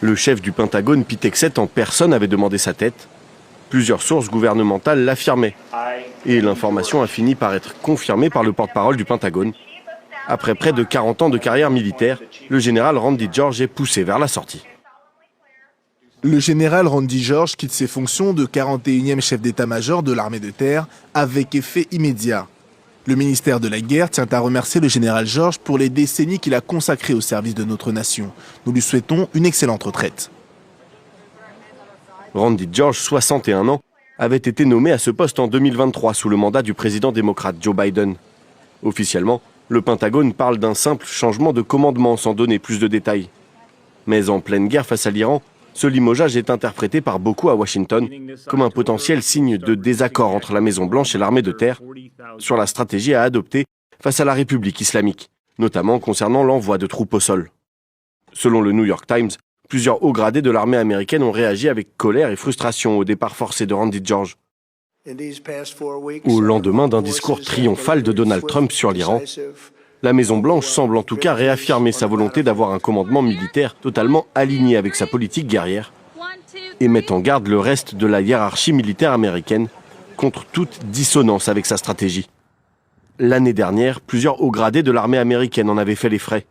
Le chef du Pentagone, Pete Hegseth, en personne avait demandé sa tête. Plusieurs sources gouvernementales l'affirmaient. Et l'information a fini par être confirmée par le porte-parole du Pentagone. Après près de 40 ans de carrière militaire, le général Randy George est poussé vers la sortie. Le général Randy George quitte ses fonctions de 41e chef d'état-major de l'armée de terre avec effet immédiat. Le ministère de la Guerre tient à remercier le général George pour les décennies qu'il a consacrées au service de notre nation. Nous lui souhaitons une excellente retraite. Randy George, 61 ans, avait été nommé à ce poste en 2023 sous le mandat du président démocrate Joe Biden. Officiellement, le Pentagone parle d'un simple changement de commandement sans donner plus de détails. Mais en pleine guerre face à l'Iran, ce limogeage est interprété par beaucoup à Washington comme un potentiel signe de désaccord entre la Maison-Blanche et l'armée de terre sur la stratégie à adopter face à la République islamique, notamment concernant l'envoi de troupes au sol. Selon le New York Times, plusieurs hauts gradés de l'armée américaine ont réagi avec colère et frustration au départ forcé de Randy George. Au lendemain d'un discours triomphal de Donald Trump sur l'Iran, la Maison-Blanche semble en tout cas réaffirmer sa volonté d'avoir un commandement militaire totalement aligné avec sa politique guerrière et met en garde le reste de la hiérarchie militaire américaine contre toute dissonance avec sa stratégie. L'année dernière, plusieurs hauts gradés de l'armée américaine en avaient fait les frais.